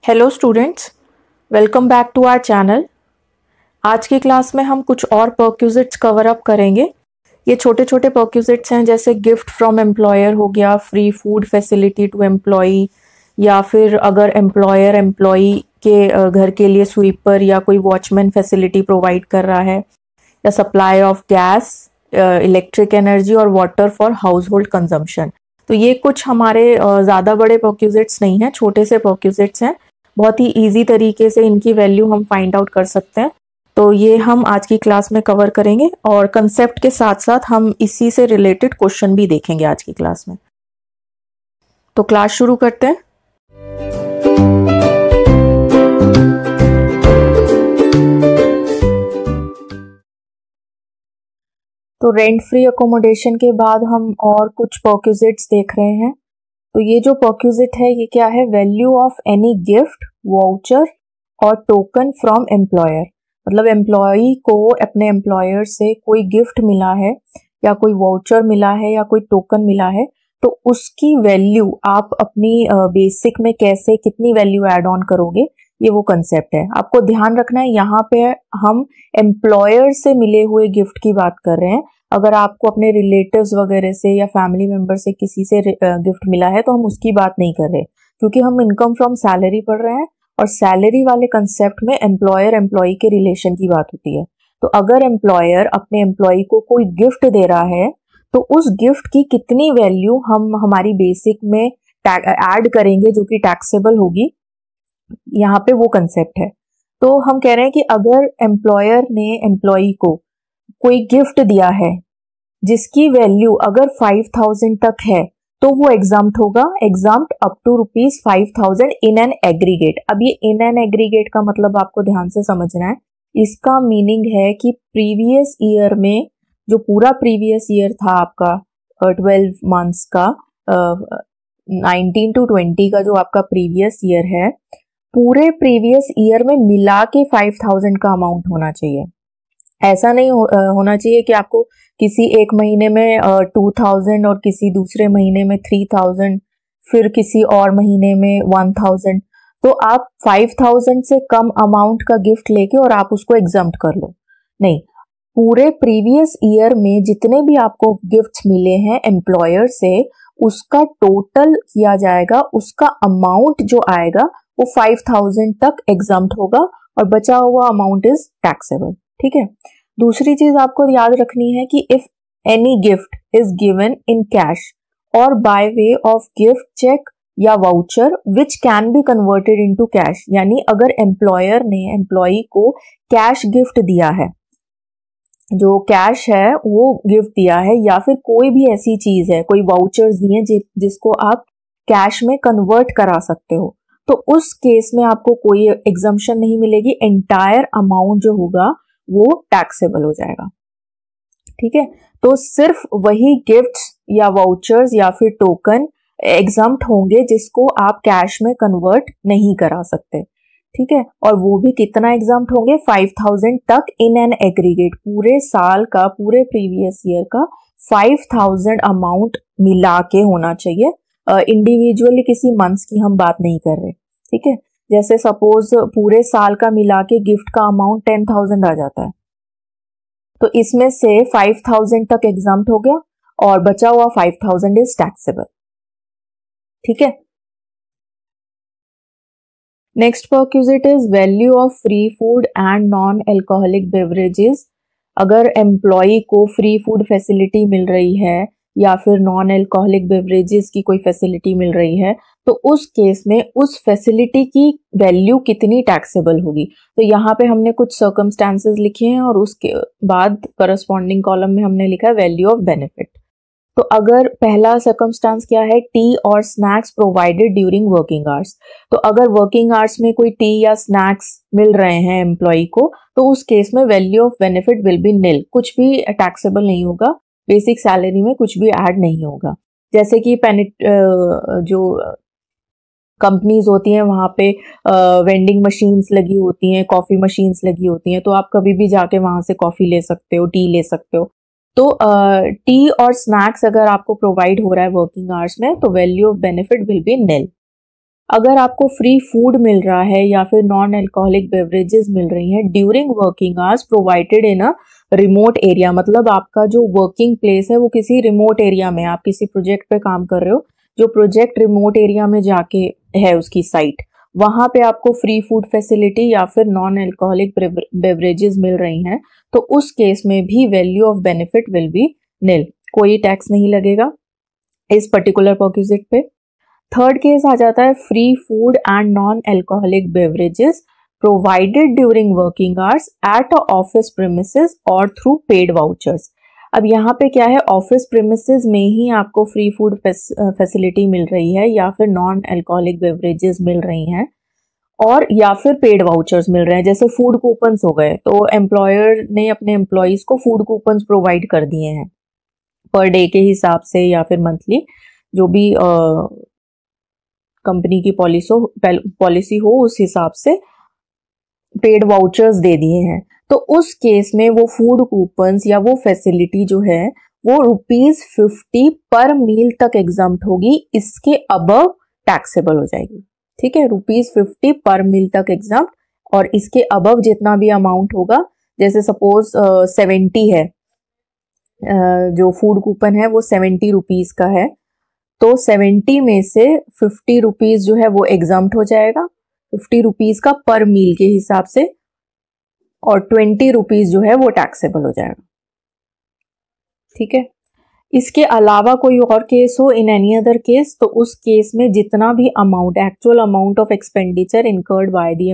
Hello students, welcome back to our channel. आज की class में हम कुछ और परक्यूजिट्स कवर अप करेंगे। ये छोटे छोटे परक्यूजिट्स हैं, जैसे गिफ्ट फ्रॉम एम्प्लॉयर हो गया, free food facility to employee, या फिर अगर एम्प्लॉयर एम्प्लॉई के घर के लिए स्वीपर या कोई वॉचमैन फैसिलिटी प्रोवाइड कर रहा है, या supply of gas, electric energy और वाटर फॉर हाउस होल्ड कंजम्पशन। तो ये कुछ हमारे ज़्यादा बड़े परक्यूजिट्स नहीं हैं, छोटे से परक्यूजिट्स हैं। बहुत ही इजी तरीके से इनकी वैल्यू हम फाइंड आउट कर सकते हैं। तो ये हम आज की क्लास में कवर करेंगे और कंसेप्ट के साथ साथ हम इसी से रिलेटेड क्वेश्चन भी देखेंगे आज की क्लास में। तो क्लास शुरू करते हैं। तो रेंट फ्री अकोमोडेशन के बाद हम और कुछ परक्यूजिट्स देख रहे हैं। तो ये जो परक्यूजिट है ये क्या है? Value of any gift, voucher और टोकन फ्रॉम एम्प्लॉयर। मतलब एम्प्लॉई को अपने एम्प्लॉयर से कोई गिफ्ट मिला है या कोई वाउचर मिला है या कोई टोकन मिला है, तो उसकी वैल्यू आप अपनी बेसिक में कैसे कितनी वैल्यू ऐड ऑन करोगे, ये वो कंसेप्ट है। आपको ध्यान रखना है, यहाँ पे हम एम्प्लॉयर से मिले हुए गिफ्ट की बात कर रहे हैं। अगर आपको अपने रिलेटिव्स वगैरह से या फैमिली मेंबर से किसी से गिफ्ट मिला है तो हम उसकी बात नहीं कर रहे, क्योंकि हम इनकम फ्रॉम सैलरी पढ़ रहे हैं और सैलरी वाले कंसेप्ट में एम्प्लॉयर एम्प्लॉई के रिलेशन की बात होती है। तो अगर एम्प्लॉयर अपने एम्प्लॉई को कोई गिफ्ट दे रहा है तो उस गिफ्ट की कितनी वैल्यू हम हमारी बेसिक में ऐड करेंगे जो कि टैक्सेबल होगी, यहाँ पे वो कंसेप्ट है। तो हम कह रहे हैं कि अगर एम्प्लॉयर ने एम्प्लॉई को कोई गिफ्ट दिया है जिसकी वैल्यू अगर 5000 तक है तो वो एग्जाम्प्ट होगा, exempt up to ₹5000 in an aggregate. अब ये इन एन एग्रीगेट का मतलब आपको ध्यान से समझना है। इसका मीनिंग है कि प्रीवियस ईयर में जो पूरा प्रीवियस ईयर था आपका 12 मंथ्स का, 19 to 20 का जो आपका प्रीवियस ईयर है, पूरे प्रीवियस ईयर में मिला के 5000 का अमाउंट होना चाहिए। ऐसा नहीं होना चाहिए कि आपको किसी एक महीने में 2000 और किसी दूसरे महीने में 3000, फिर किसी और महीने में 1000। तो आप 5000 से कम अमाउंट का गिफ्ट लेके और आप उसको एग्जम्प्ट कर लो, नहीं। पूरे प्रीवियस ईयर में जितने भी आपको गिफ्ट्स मिले हैं एम्प्लॉयर से, उसका टोटल किया जाएगा, उसका अमाउंट जो आएगा वो 5000 तक एग्जम्प्ट होगा और बचा हुआ अमाउंट इज टैक्सेबल। ठीक है। दूसरी चीज आपको याद रखनी है कि if any gift is given in cash और by way of gift cheque या voucher which can be converted into cash, यानी अगर एम्प्लॉयर ने एम्प्लॉई को कैश गिफ्ट दिया है, जो कैश है वो गिफ्ट दिया है, या फिर कोई भी ऐसी चीज है, कोई वाउचर्स दिए जिसको आप कैश में कन्वर्ट करा सकते हो, तो उस केस में आपको कोई एग्जम्पशन नहीं मिलेगी। एंटायर अमाउंट जो होगा वो टैक्सेबल हो जाएगा। ठीक है। तो सिर्फ वही गिफ्ट्स या वाउचर्स या फिर टोकन एग्जम्प्ट होंगे जिसको आप कैश में कन्वर्ट नहीं करा सकते। ठीक है। और वो भी कितना एग्जम्प्ट होंगे? 5000 तक इन एन एग्रीगेट। पूरे साल का, पूरे प्रीवियस ईयर का 5000 अमाउंट मिला के होना चाहिए। इंडिविजुअली किसी मंथ्स की हम बात नहीं कर रहे। ठीक है। जैसे सपोज पूरे साल का मिला के गिफ्ट का अमाउंट 10,000 आ जाता है, तो इसमें से 5000 तक एग्जम्प्ट हो गया और बचा हुआ 5000 इज टैक्सेबल। ठीक है। Next perquisite is value of free food and non alcoholic beverages. अगर एम्प्लॉय को फ्री फूड फैसिलिटी मिल रही है या फिर नॉन एल्कोहलिक बेवरेजेस की कोई फैसिलिटी मिल रही है, तो उस केस में उस फैसिलिटी की वैल्यू कितनी टैक्सेबल होगी। तो यहाँ पे हमने कुछ सर्कमस्टांसेस लिखे हैं और उसके बाद करस्पॉन्डिंग कॉलम में हमने लिखा है वैल्यू ऑफ बेनिफिट। तो अगर पहला सर्कमस्टांस क्या है? टी और snacks provided during working hours. तो अगर वर्किंग आवर्स में कोई टी या स्नैक्स मिल रहे हैं एम्प्लॉय को, तो उस केस में value of benefit will be nil, कुछ भी टैक्सेबल नहीं होगा, बेसिक सैलरी में कुछ भी ऐड नहीं होगा। जैसे कि जो कंपनीज होती हैं वहाँ पे वेंडिंग मशीन्स लगी होती हैं, कॉफी मशीन्स लगी होती हैं, तो आप कभी भी जाके वहां से कॉफी ले सकते हो, टी ले सकते हो। तो टी और स्नैक्स अगर आपको प्रोवाइड हो रहा है वर्किंग आवर्स में, तो value of benefit will be nil. अगर आपको फ्री फूड मिल रहा है या फिर नॉन अल्कोहलिक बेवरेजेस मिल रही हैं during working hours provided in a remote area, मतलब आपका जो वर्किंग प्लेस है वो किसी रिमोट एरिया में, आप किसी प्रोजेक्ट पे काम कर रहे हो, जो प्रोजेक्ट रिमोट एरिया में जाके है उसकी साइट, वहां पे आपको फ्री फूड फैसिलिटी या फिर नॉन अल्कोहलिक बेवरेजेस मिल रही हैं, तो उस केस में भी value of benefit will be nil, कोई टैक्स नहीं लगेगा इस पर्टिकुलर परक्विजिट पे। थर्ड केस आ जाता है free food and non alcoholic beverages provided during working hours at office premises और थ्रू पेड वाउचर्स। अब यहाँ पे क्या है, ऑफिस प्रीमिसेस में ही आपको फ्री फूड फैसिलिटी मिल रही है या फिर नॉन अल्कोहलिक बेवरेजेस मिल रही हैं और या फिर पेड वाउचर्स मिल रहे हैं, जैसे फूड कूपन्स हो गए, तो एम्प्लॉयर ने अपने एम्प्लॉयज को फूड कूपन्स प्रोवाइड कर दिए हैं पर डे के हिसाब से या फिर मंथली, जो भी कंपनी की पॉलिसी हो उस हिसाब से पेड वाउचर्स दे दिए हैं। तो उस केस में वो फूड कूपन्स या वो फैसिलिटी जो है वो ₹50 पर मील तक एग्जम्प्ट होगी, इसके अबव टैक्सेबल हो जाएगी। ठीक है, ₹50 पर मील तक एग्जम्प्ट, और इसके अबव जितना भी अमाउंट होगा, जैसे सपोज 70 है, जो फूड कूपन है वो ₹70 का है, तो 70 में से ₹50 जो है वो एग्जम्प्ट हो जाएगा ₹50 का पर मील के हिसाब से, और ₹20 जो है वो टैक्सेबल हो जाएगा। ठीक है, इसके अलावा कोई और केस हो इन एनी अदर केस, तो उस केस में जितना भी amount, actual amount of expenditure incurred by the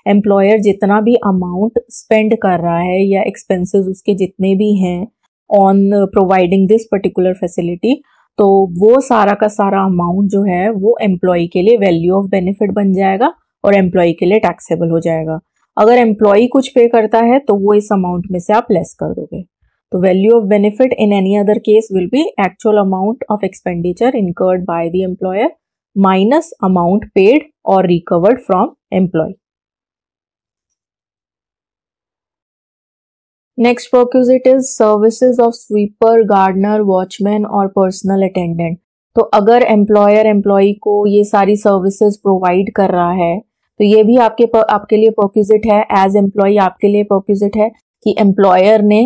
employer जितना भी अमाउंट स्पेंड कर रहा है या एक्सपेंसेस उसके जितने भी हैं on providing this particular facility, तो वो सारा का सारा अमाउंट जो है वो एम्प्लॉय के लिए वैल्यू ऑफ बेनिफिट बन जाएगा और एम्प्लॉय के लिए टैक्सेबल हो जाएगा। अगर एम्प्लॉय कुछ पे करता है तो वो इस अमाउंट में से आप लेस कर दोगे। तो value of benefit in any other case will be actual amount of expenditure incurred by the employer minus amount paid और recovered from employee. Next perquisite is services of sweeper, gardener, watchman और personal attendant. तो अगर employer employ को ये सारी services provide कर रहा है तो ये भी आपके लिए परक्विजिट है। एज एम्प्लॉय आपके लिए परक्विजिट है कि एम्प्लॉयर ने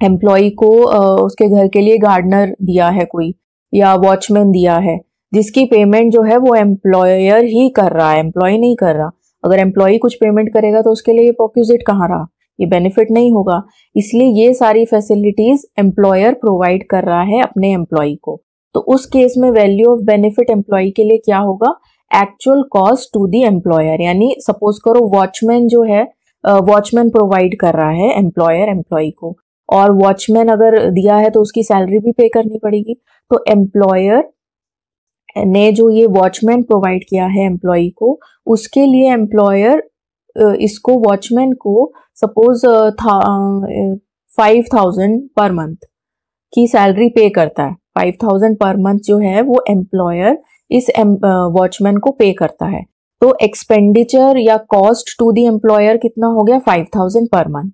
एम्प्लॉय को उसके घर के लिए गार्डनर दिया है कोई, या वॉचमैन दिया है, जिसकी पेमेंट जो है वो एम्प्लॉयर ही कर रहा है, एम्प्लॉय नहीं कर रहा। अगर एम्प्लॉय कुछ पेमेंट करेगा तो उसके लिए ये परक्विजिट कहाँ रहा, ये बेनिफिट नहीं होगा। इसलिए ये सारी फैसिलिटीज एम्प्लॉयर प्रोवाइड कर रहा है अपने एम्प्लॉय को, तो उस केस में वैल्यू ऑफ बेनिफिट एम्प्लॉय के लिए क्या होगा, actual cost to the employer. यानी सपोज करो वॉचमैन जो है, वॉचमैन प्रोवाइड कर रहा है एम्प्लॉयर एम्प्लॉय को, और वॉचमैन अगर दिया है तो उसकी सैलरी भी पे करनी पड़ेगी। तो एम्प्लॉयर ने जो ये वॉचमैन प्रोवाइड किया है एम्प्लॉय को, उसके लिए एम्प्लॉयर इसको वॉचमैन को सपोज 5,000 पर मंथ की सैलरी पे करता है। 5,000 पर मंथ जो है वो एम्प्लॉयर इस वॉचमैन को पे करता है। तो एक्सपेंडिचर या कॉस्ट टू द एम्प्लॉयर कितना हो गया, 5,000 पर मंथ।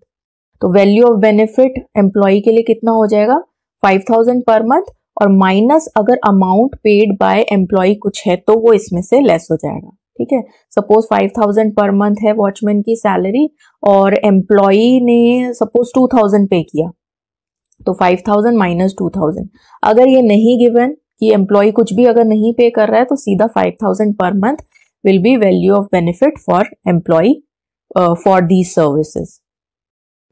तो वैल्यू ऑफ बेनिफिट एम्प्लॉय के लिए कितना हो जाएगा, 5,000 पर मंथ, और माइनस अगर अमाउंट पेड बाय एम्प्लॉय कुछ है तो वो इसमें से लेस हो जाएगा। ठीक है, सपोज 5,000 पर मंथ है वॉचमैन की सैलरी और एम्प्लॉय ने सपोज 2,000 पे किया, तो 5,000 माइनस 2,000। अगर ये नहीं गिवन कि एम्प्लॉय कुछ भी अगर नहीं पे कर रहा है तो सीधा 5,000 पर month will be value of benefit for employee for these services.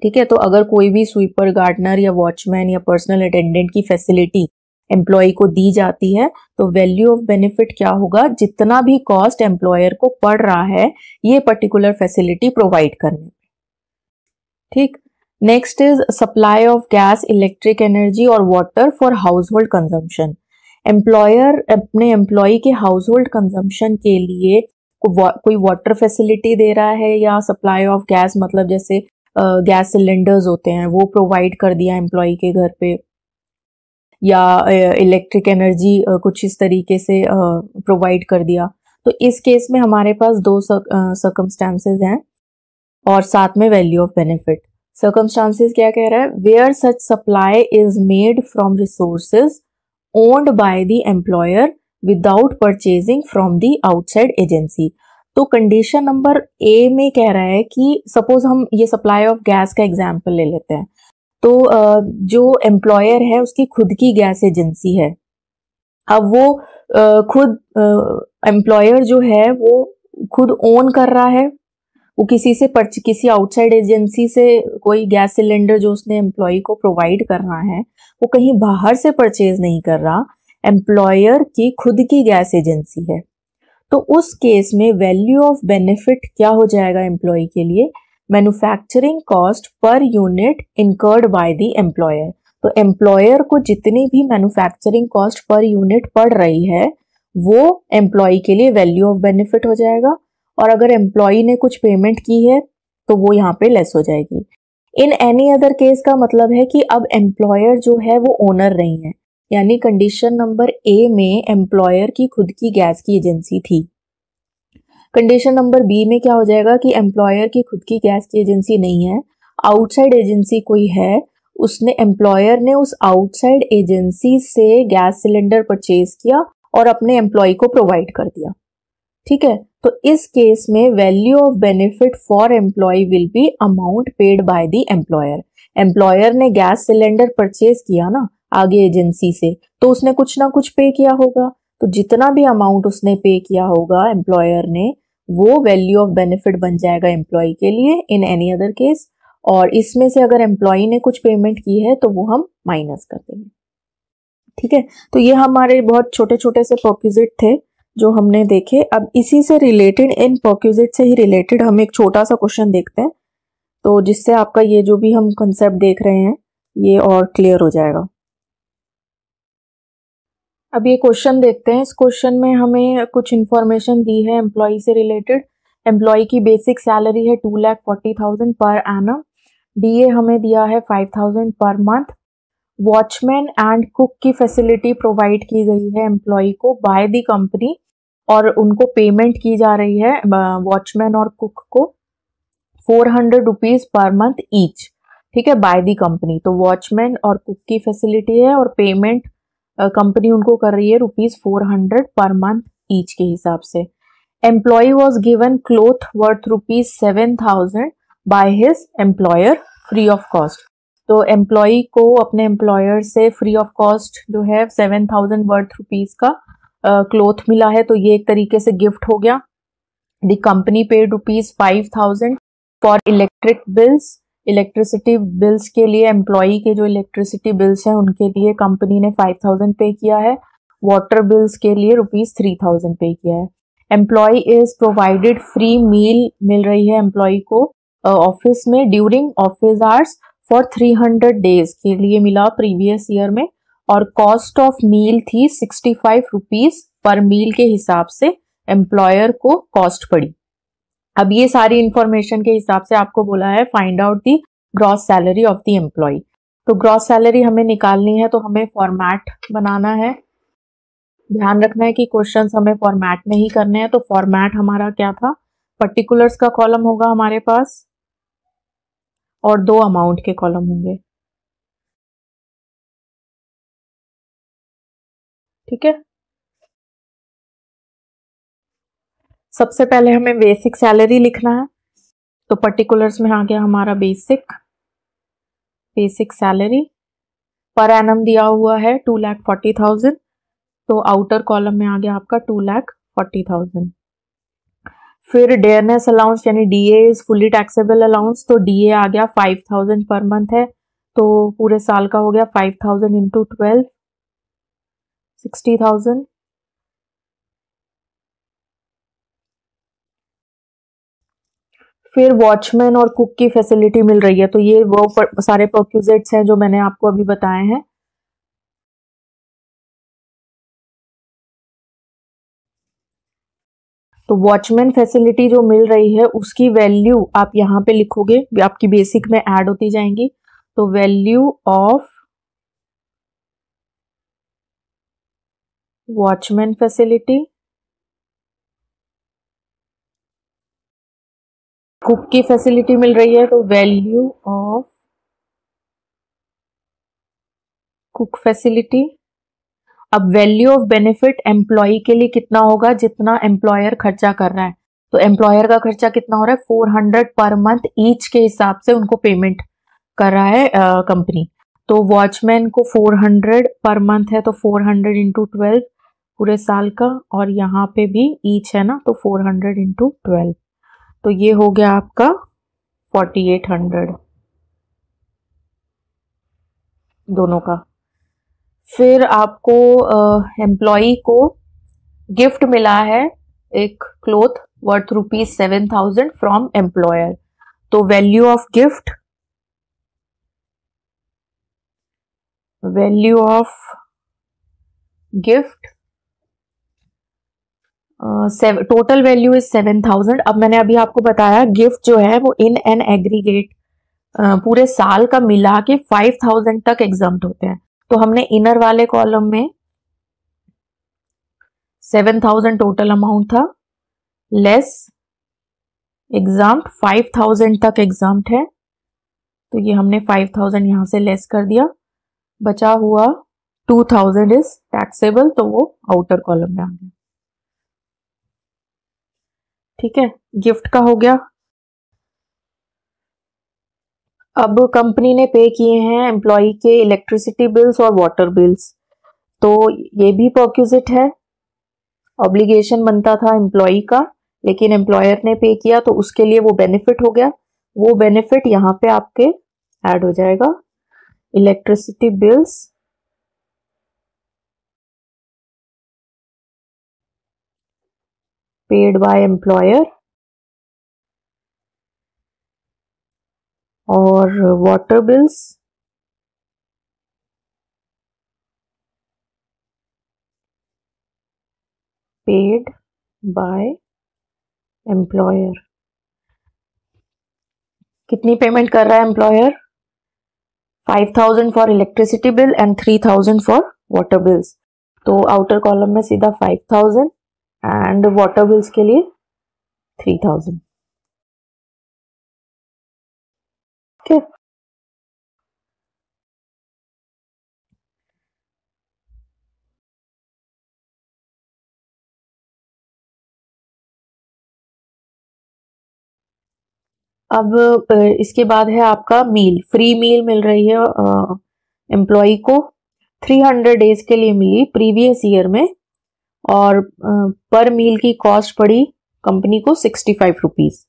ठीक है, तो अगर कोई भी स्वीपर, गार्डनर या वॉचमैन या पर्सनल अटेंडेंट की फैसिलिटी एम्प्लॉय को दी जाती है तो वैल्यू ऑफ बेनिफिट क्या होगा, जितना भी कॉस्ट एम्प्लॉयर को पड़ रहा है ये पर्टिकुलर फैसिलिटी प्रोवाइड करने में। ठीक, next is supply of gas, electric energy और वाटर फॉर हाउस होल्ड कंजम्पशन। एम्प्लॉयर अपने एम्प्लॉय के हाउस होल्ड कंजम्पशन के लिए कोई वाटर फैसिलिटी दे रहा है, या सप्लाई ऑफ गैस मतलब जैसे गैस सिलेंडर्स होते हैं वो प्रोवाइड कर दिया एम्प्लॉय के घर पे, या इलेक्ट्रिक एनर्जी कुछ इस तरीके से प्रोवाइड कर दिया। तो इस केस में हमारे पास दो सर्कमस्टांसेस हैं और साथ में वैल्यू ऑफ बेनिफिट। सर्कमस्टांसेस क्या कह रहा है, where such supply is made from resources owned by the employer without purchasing from the outside agency. तो कंडीशन नंबर ए में कह रहा है कि सपोज हम ये सप्लाई ऑफ गैस का एग्जांपल ले लेते हैं। तो जो एम्प्लॉयर है उसकी खुद की गैस एजेंसी है। अब वो खुद एम्प्लॉयर जो है वो खुद ओन कर रहा है, वो किसी आउटसाइड एजेंसी से कोई गैस सिलेंडर जो उसने एम्प्लॉय को प्रोवाइड करना है वो कहीं बाहर से परचेज नहीं कर रहा, एम्प्लॉयर की खुद की गैस एजेंसी है। तो उस केस में वैल्यू ऑफ बेनिफिट क्या हो जाएगा एम्प्लॉय के लिए? Manufacturing cost per unit incurred by the employer. तो एम्प्लॉयर को जितनी भी मैन्युफैक्चरिंग कॉस्ट पर यूनिट पड़ रही है वो एम्प्लॉय के लिए वैल्यू ऑफ बेनिफिट हो जाएगा, और अगर एम्प्लॉय ने कुछ पेमेंट की है तो वो यहाँ पे लेस हो जाएगी। इन एनी अदर केस का मतलब है कि अब एम्प्लॉयर जो है वो ओनर नहीं है, यानी कंडीशन नंबर ए में एम्प्लॉयर की खुद की गैस की एजेंसी थी। कंडीशन नंबर बी में क्या हो जाएगा कि एम्प्लॉयर की खुद की गैस की एजेंसी नहीं है, आउटसाइड एजेंसी कोई है, उसने एम्प्लॉयर ने उस आउटसाइड एजेंसी से गैस सिलेंडर परचेज किया और अपने एम्प्लॉय को प्रोवाइड कर दिया। ठीक है, तो इस केस में value of benefit for employee will be amount paid by the employer. Employer ने गैस सिलेंडर परचेज किया ना आगे एजेंसी से, तो उसने कुछ ना कुछ पे किया होगा, तो जितना भी अमाउंट उसने पे किया होगा एम्प्लॉयर ने वो वैल्यू ऑफ बेनिफिट बन जाएगा एम्प्लॉय के लिए इन एनी अदर केस। और इसमें से अगर एम्प्लॉय ने कुछ पेमेंट की है तो वो हम माइनस कर देंगे। ठीक है, तो ये हमारे बहुत छोटे छोटे से परक्विजिट थे जो हमने देखे। अब इसी से रिलेटेड, इन परक्विजिट से ही रिलेटेड हम एक छोटा सा क्वेश्चन देखते हैं, तो जिससे आपका ये जो भी हम कंसेप्ट देख रहे हैं ये और क्लियर हो जाएगा। अब ये क्वेश्चन देखते हैं। इस क्वेश्चन में हमें कुछ इंफॉर्मेशन दी है एम्प्लॉय से रिलेटेड। एम्प्लॉय की बेसिक सैलरी है 2,40,000 पर एनम। डीए हमें दिया है 5,000 पर मंथ। वॉचमैन एंड कुक की फैसिलिटी प्रोवाइड की गई है एम्प्लॉय को बाय द कंपनी, और उनको पेमेंट की जा रही है वॉचमैन और कुक को 400 रुपीज पर मंथ ईच। ठीक है, बाय द कंपनी। तो वॉचमैन और कुक की फैसिलिटी है और पेमेंट कंपनी उनको कर रही है ₹400 पर मंथ ईच के हिसाब से। Employee was given cloth worth ₹7,000 by his employer free of cost. तो एम्प्लॉय को अपने एम्प्लॉयर से फ्री ऑफ कॉस्ट जो है 7,000 वर्थ रुपीज का क्लोथ मिला है, तो ये एक तरीके से गिफ्ट हो गया। The company paid ₹5,000 for electric bills. Electricity bills के लिए एम्प्लॉय के जो इलेक्ट्रिसिटी बिल्स हैं उनके लिए कंपनी ने 5,000 पे किया है। वाटर बिल्स के लिए ₹3,000 पे किया है। Employee is provided free meal मिल रही है एम्प्लॉय को ऑफिस में during office hours for 300 days के लिए मिला प्रीवियस ईयर में, और कॉस्ट ऑफ मील थी 65 रुपीज पर मील के हिसाब से एम्प्लॉयर को कॉस्ट पड़ी। अब ये सारी इंफॉर्मेशन के हिसाब से आपको बोला है find out the gross salary of the employee. तो ग्रॉस सैलरी हमें निकालनी है तो हमें फॉर्मेट बनाना है। ध्यान रखना है कि क्वेश्चंस हमें फॉर्मेट में ही करने हैं। तो फॉर्मेट हमारा क्या था? पर्टिकुलर्स का कॉलम होगा हमारे पास और 2 अमाउंट के कॉलम होंगे। ठीक है, सबसे पहले हमें बेसिक सैलरी लिखना है। तो पर्टिकुलर्स में आ गया हमारा बेसिक सैलरी पर एनम दिया हुआ है 2,40,000। तो आउटर कॉलम में आ गया आपका 2,40,000। फिर डेयरनेस अलाउंस यानी DA is fully taxable allowance, तो डीए आ गया 5,000 पर मंथ है, तो पूरे साल का हो गया 5,000 इंटू 12 60,000। फिर वॉचमैन और कुक की फैसिलिटी मिल रही है, तो ये वो सारे परक्विजिट्स हैं जो मैंने आपको अभी बताए हैं। तो वॉचमैन फैसिलिटी जो मिल रही है उसकी वैल्यू आप यहाँ पे लिखोगे, आपकी बेसिक में ऐड होती जाएंगी। तो value of watchman facility, cook की फैसिलिटी मिल रही है तो वैल्यू ऑफ कुक फैसिलिटी, अब वैल्यू ऑफ बेनिफिट एम्प्लॉय के लिए कितना होगा, जितना एम्प्लॉयर खर्चा कर रहा है। तो एम्प्लॉयर का खर्चा कितना हो रहा है, 400 पर मंथ ईच के हिसाब से उनको पेमेंट कर रहा है कंपनी। तो वॉचमैन को 400 पर मंथ है, तो 400 इंटू 12 पूरे साल का, और यहाँ पे भी ईच है ना, तो 400 इंटू 12, तो ये हो गया आपका 4800 दोनों का। फिर आपको एम्प्लॉय को गिफ्ट मिला है एक क्लोथ वर्थ ₹7,000 फ्रॉम एम्प्लॉयर। तो value of gift, total value is 7,000। अब मैंने अभी आपको बताया गिफ्ट जो है वो इन एन एग्रीगेट पूरे साल का मिला के 5,000 तक एग्जम्प्ट होते हैं। तो हमने इनर वाले कॉलम में 7,000 टोटल अमाउंट था, लेस एग्जाम्प्ट 5,000 तक एग्जाम्प्ट है, तो ये हमने 5,000 यहां से लेस कर दिया, बचा हुआ 2,000 इज टैक्सेबल, तो वो आउटर कॉलम में आ गया। ठीक है, गिफ्ट का हो गया। अब कंपनी ने पे किए हैं एम्प्लॉय के इलेक्ट्रिसिटी बिल्स और वाटर बिल्स, तो ये भी परक्विजिट है, ऑब्लिगेशन बनता था एम्प्लॉय का, लेकिन एम्प्लॉयर ने पे किया तो उसके लिए वो बेनिफिट हो गया। वो बेनिफिट यहाँ पे आपके ऐड हो जाएगा, electricity bills paid by employer और water bills paid by employer. कितनी पेमेंट कर रहा है employer, 5,000 for electricity bill and 3,000 for water bills. तो आउटर कॉलम में सीधा 5,000 एंड वाटर बिल्स के लिए 3,000। ठीक है, अब इसके बाद है आपका मील। फ्री मील मिल रही है एम्प्लॉय को, 300 डेज के लिए मिली प्रीवियस ईयर में, और पर मील की कॉस्ट पड़ी कंपनी को 65 रुपीज।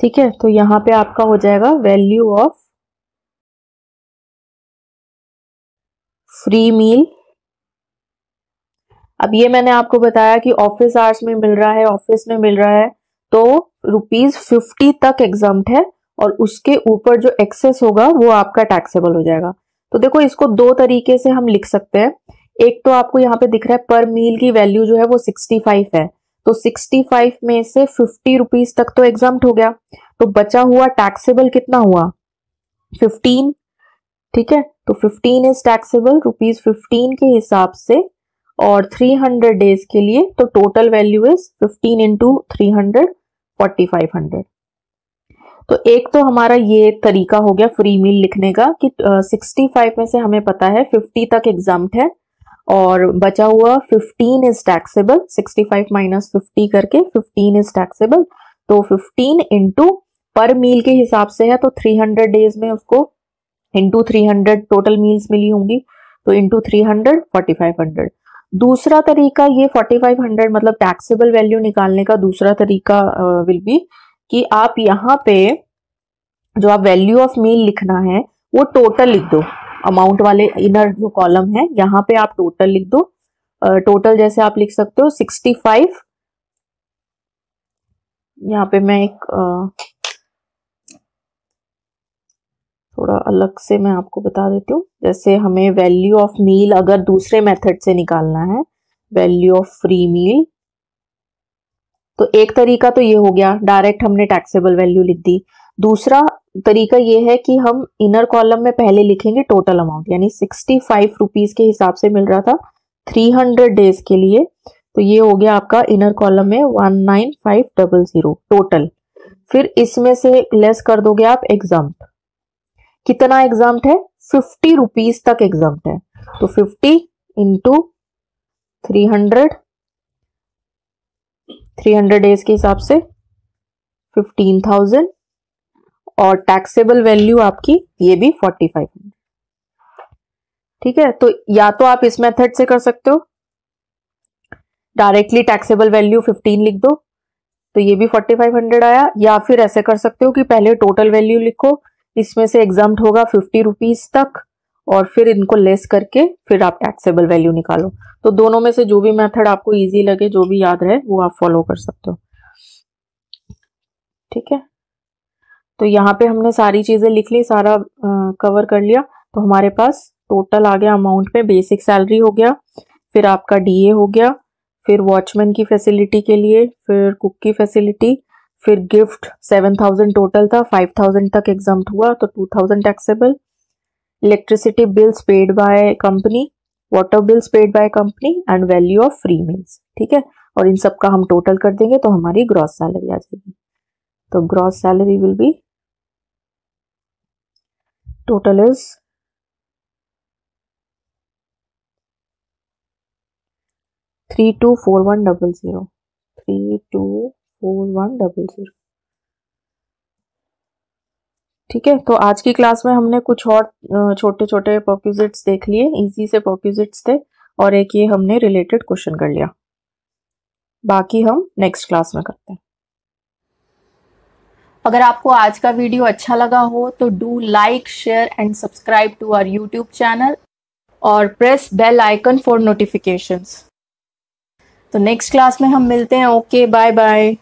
ठीक है, तो यहां पे आपका हो जाएगा वैल्यू ऑफ फ्री मील। अब ये मैंने आपको बताया कि ऑफिस आवर्स में मिल रहा है, ऑफिस में मिल रहा है, तो ₹50 तक एग्जम्प्ट है, और उसके ऊपर जो एक्सेस होगा वो आपका टैक्सेबल हो जाएगा। तो देखो, इसको दो तरीके से हम लिख सकते हैं। एक तो आपको यहाँ पे दिख रहा है पर मील की वैल्यू जो है वो 65 है, तो 65 में से ₹50 तक तो एग्जम्प्ट हो गया, तो बचा हुआ टैक्सेबल कितना हुआ, 15। ठीक है, तो 15 इज टैक्सेबल, ₹15 के हिसाब से, और 300 डेज के लिए, तो टोटल वैल्यू इज 15 इंटू 300, 4,500। तो एक तो हमारा ये तरीका हो गया फ्री मील लिखने का कि 65 में से हमें पता है 50 तक एग्जम्प्ट है, और बचा हुआ 15 इज टैक्सेबल, 65 माइनस 50 करके 15 इज टैक्सेबल, तो 15 इंटू पर मील के हिसाब से है, तो 300 डेज में उसको इंटू 300 टोटल मील्स मिली होंगी, तो इंटू 300, 4,500। दूसरा तरीका ये 4,500 मतलब टैक्सेबल वैल्यू निकालने का दूसरा तरीका विल बी कि आप यहाँ पे जो आप वैल्यू ऑफ मील लिखना है वो टोटल लिख दो, अमाउंट वाले इनर जो कॉलम है यहाँ पे आप टोटल लिख दो। टोटल जैसे आप लिख सकते हो 65, यहाँ पे मैं एक थोड़ा अलग से मैं आपको बता देती हूँ। जैसे हमें वैल्यू ऑफ मील अगर दूसरे मेथड से निकालना है, वैल्यू ऑफ फ्री मील, तो एक तरीका तो ये हो गया, डायरेक्ट हमने टैक्सेबल वैल्यू लिख दी। दूसरा तरीका ये है कि हम इनर कॉलम में पहले लिखेंगे टोटल अमाउंट, यानी 65 रुपीज के हिसाब से मिल रहा था 300 डेज के लिए, तो ये हो गया आपका इनर कॉलम में 19,500 टोटल। फिर इसमें से लेस कर दोगे आप एग्जम्प्ट, कितना एग्जम्प्ट है, 50 रुपीज तक एग्जम्प्ट है, तो 50 इंटू 300 डेज के हिसाब से 15,000 और टैक्सेबल वैल्यू आपकी ये भी 4500। ठीक है, तो या तो आप इस मेथड से कर सकते हो, डायरेक्टली टैक्सेबल वैल्यू 15 लिख दो तो ये भी 4500 आया, या फिर ऐसे कर सकते हो कि पहले टोटल वैल्यू लिखो, इसमें से एग्जाम्प्ट होगा 50 रुपीज तक और फिर इनको लेस करके फिर आप टैक्सेबल वैल्यू निकालो। तो दोनों में से जो भी मेथड आपको इजी लगे, जो भी याद रहे, वो आप फॉलो कर सकते हो। ठीक है, तो यहाँ पे हमने सारी चीजें लिख ली, सारा कवर कर लिया। तो हमारे पास टोटल आ गया अमाउंट में, बेसिक सैलरी हो गया, फिर आपका डीए हो गया, फिर वॉचमैन की फैसिलिटी के लिए, फिर कुक की फैसिलिटी, फिर गिफ्ट 7,000 टोटल था, 5,000 तक एग्जाम्प्ट हुआ तो 2,000 taxable, electricity bills paid by company, water bills paid by company and value of free meals. ठीक है, और इन सब का हम टोटल कर देंगे तो हमारी ग्रॉस सैलरी आ जाएगी। तो gross salary will be total is 324100 324100। ठीक है, तो आज की क्लास में हमने कुछ और छोटे छोटे परक्यूजिट्स देख लिए, इजी से परक्यूजिट्स थे, और एक ये हमने रिलेटेड क्वेश्चन कर लिया। बाकी हम नेक्स्ट क्लास में करते हैं। अगर आपको आज का वीडियो अच्छा लगा हो तो do like, share and subscribe to our YouTube channel और press bell icon for notifications. तो नेक्स्ट क्लास में हम मिलते हैं। Okay, bye bye.